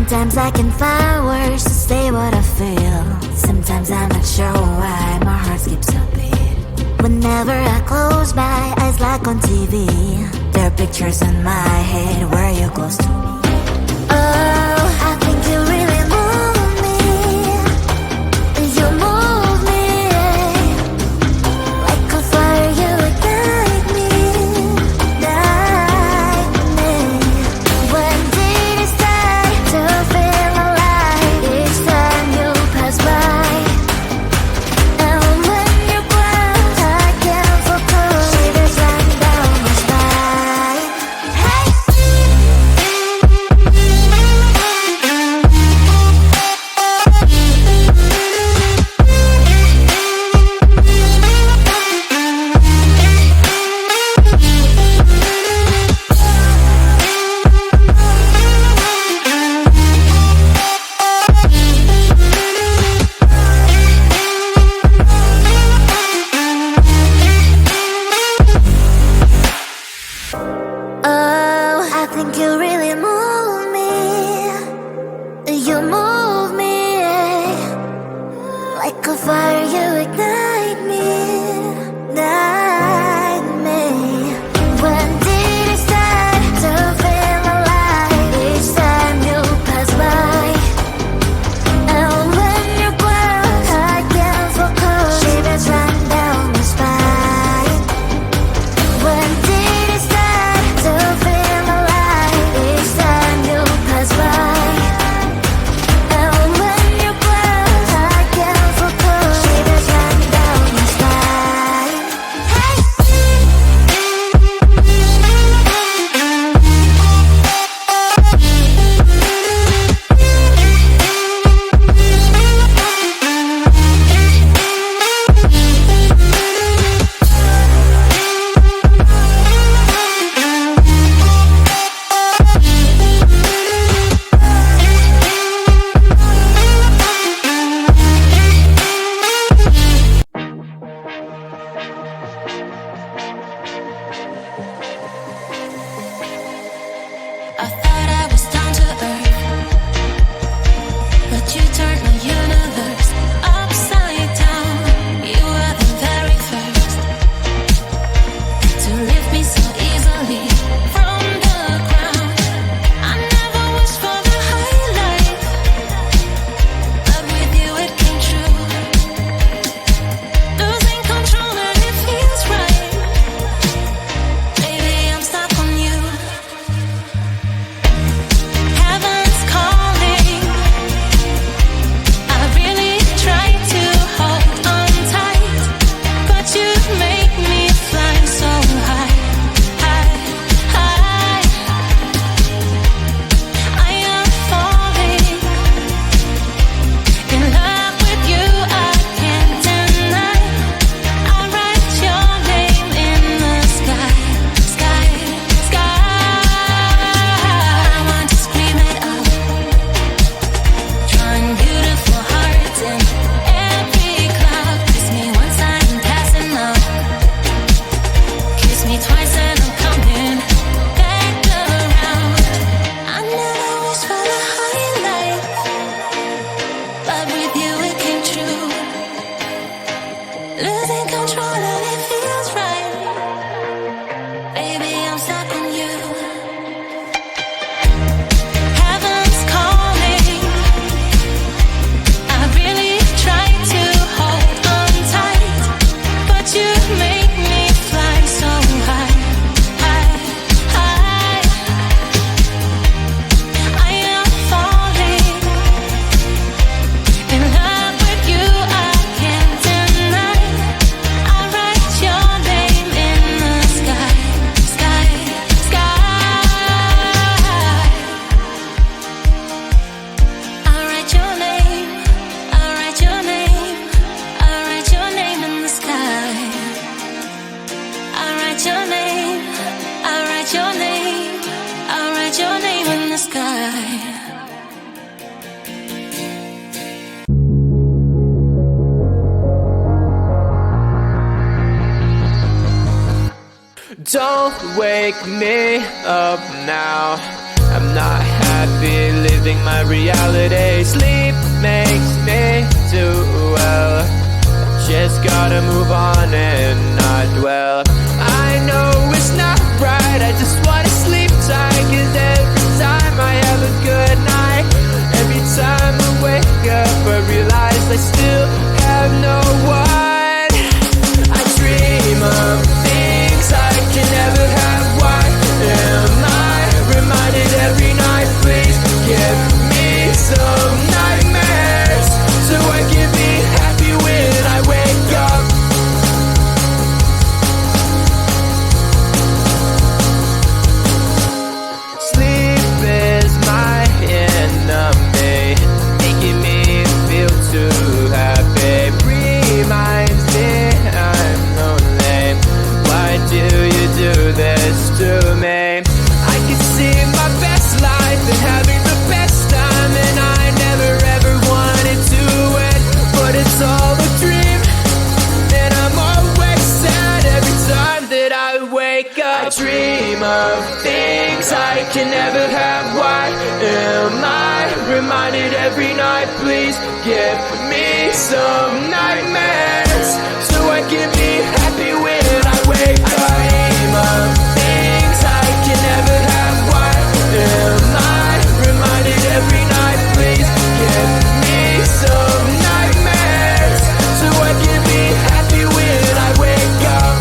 Sometimes I can find words to say what I feel. Sometimes I'm not sure why my heart skips a beat. Whenever I close my eyes like on TV, there are pictures in my head where you're close to me. Oh, I think you really move me. You move me like a fire, you ignite me, ignite me. When did it start to feel alive? Each time you pass by, and when you grow, I can't focus. Shivers run down my spine. Hey. Oh, I think you really move me. You move me like a fire, you ignite me, ignite me. When did it start to feel alive? Each time you pass by, and when you grow, I can't focus. Shivers run down my spine. When did it start to feel alive? Each time you pass by, and when you grow, I can't focus. Shivers run down my spine. Hey. I thought I was down to earth, but you turned my universe upside down. You were the very first to lift me so easily from the ground. I never wished for the high life, but with you it came true. Losing control and it feels right. Baby, I'm stuck on you. Heaven's calling. I really try to hold on tight, but you make me fly so high, high, high. I am falling in love with you, I can't deny. I write your name in the sky, sky, sky. I want to scream it out, drawing beautiful hearts in every cloud. Kiss me once I'm passing out, kiss me twice and I'm coming back around. I never wished for the high life, but with you it came true. Losing control and it feels right. Baby, I'm stuck on you. Heaven's calling. I really try to hold on tight, but you make me fly so high, high, high. I am falling in love with you, I can't deny. I write your name in the sky, sky, sky. I write your name, I write your name, I write your name in the sky. I write your name, I write your name, I write your name in the sky. Don't wake me up now. I'm not happy living living my reality. Sleep makes me do well. I just gotta move on and not dwell. I know it's not right, I just wanna sleep tight. Cause every time I have a good night, every time I wake up I realize I still have no one. I dream of things I can never have. Why am I reminded every night? Please give me some nightmares so I can be happy when I wake up. Sleep is my enemy, making me feel too happy. Reminds me I'm lonely. Why do you do this to me? I can see my best life and having the best time, and I never ever wanted to end, but it's all a dream, and I'm always sad every time that I wake up. I dream of things I can never have. Why am I reminded every night? Please give me some nightmares so I can be happy when I wake up. I dream of things I can never have. Why am I reminded every night? Please give me some nightmares so I can be happy when I wake up.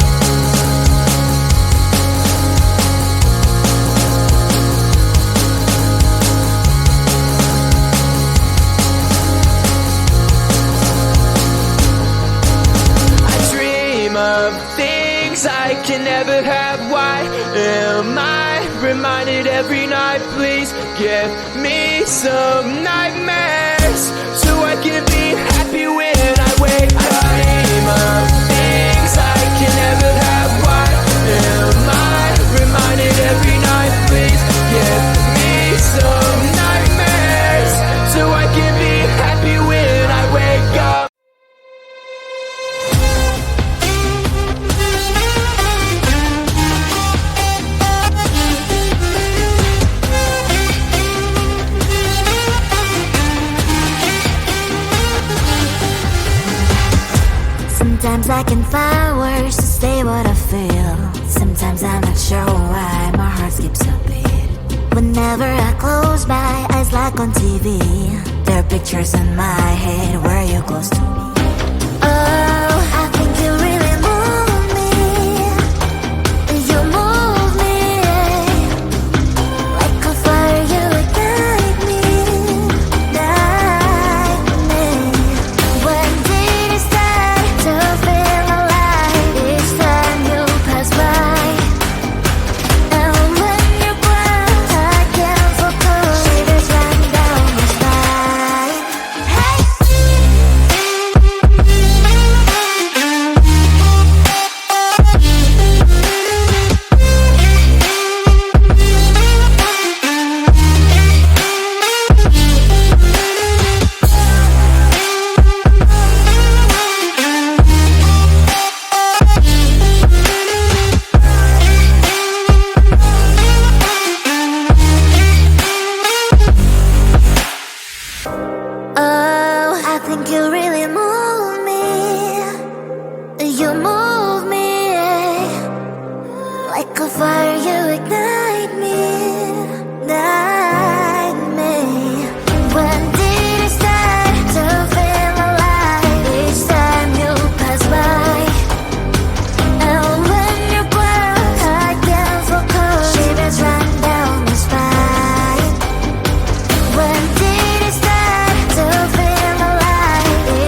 I dream of things I can never have. Why am I reminded every night? Please give me some nightmares so I can be happy when I wake up. I dream of things I can never have. Why am I reminded every night? Please give me some nightmares so I can be happy when I wake up. Sometimes I can find words to say what I feel. Sometimes I'm not sure why my heart skips a beat. Whenever I close my eyes like on TV, there are pictures in my head where you're close to me. Oh, I think you really move me. You move me like a fire, you ignite me, ignite me. When did it start to feel alive? Each time you pass by, and when you cry, I can't focus. Shivers run down my spine. Hey. Oh, I think you really move me. You move me like a fire, you ignite me, ignite me. When did it start to feel alive? Each time you pass by, and when you cry, I can't focus. Shivers run down my spine. When did it start to feel alive?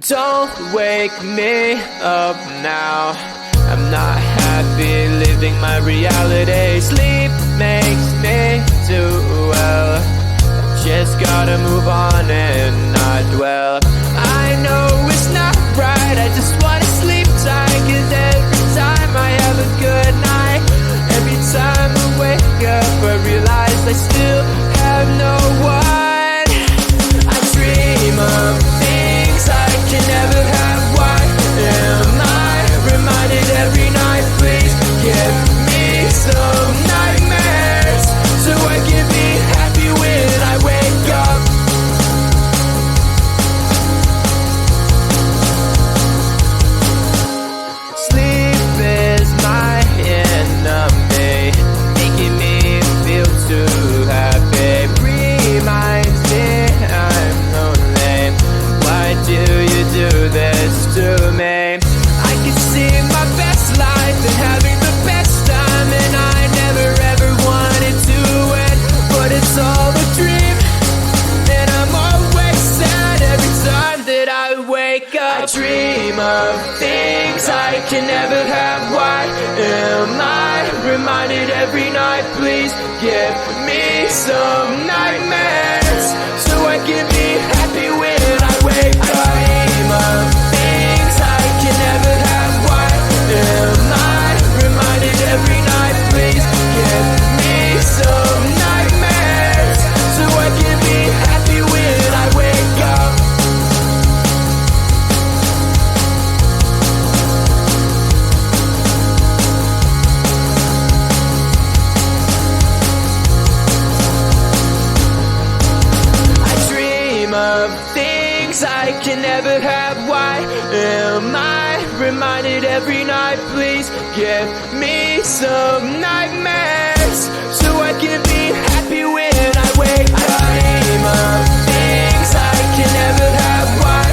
Don't wake me up now. I'm not happy living my reality. Sleep makes me do well. Just gotta move on and not dwell. I know it's not right, I just wanna sleep tight. Cause every time I have a good night, every time I wake up I realize I still have no one. I dream of things I can never have. Why am I reminded every night? Please give me some nightmares so I can be happy when I wake up. Sleep is my enemy, making me feel too happy. Reminds me I'm lonely. Why do you do this to me? I can see my best life and having the best time, and I never ever wanted to end, but it's all a dream, and I'm always sad every time that I wake up. I dream of things I can never have. Why am I reminded every night? Please give me some nightmares so I can be happy when I wake up. I dream of things I can never have. Why am I reminded every night? Please give me some nightmares so I can be happy when I wake up. I dream of things I can never have. Why am I reminded every night? Please give me some nightmares so I can be happy when I wake up. I dream of things I can never have. Why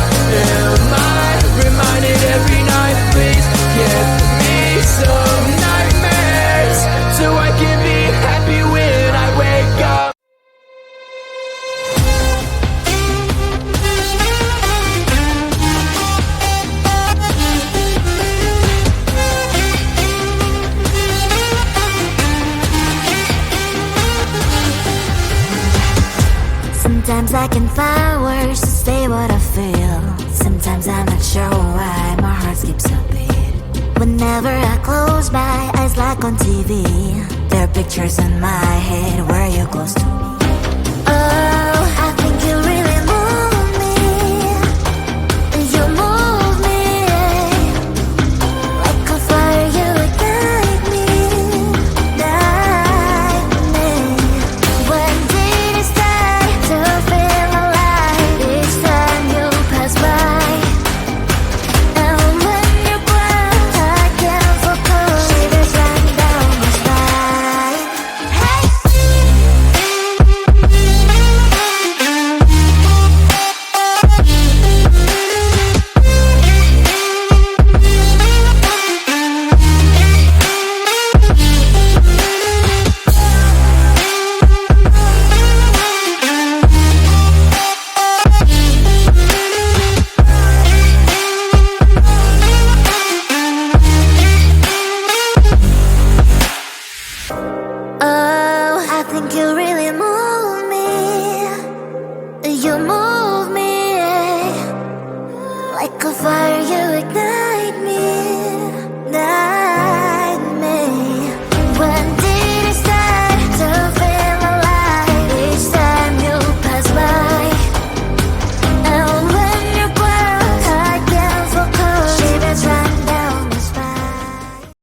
am I reminded every night? Please give me some nightmares so I can be happy when I wake up. Sometimes I can find words to say what I feel. Sometimes I'm not sure why my heart skips a beat. Whenever I close my eyes like on TV, there are pictures in my head where you're close to me. Oh, I think you really move me. You move me like a fire, you ignite me. When did it start to feel alive? Each time you pass by, and when you cry, I can't focus. Shivers run down my spine. Hey. Oh, I think you really move me. You move me like a fire.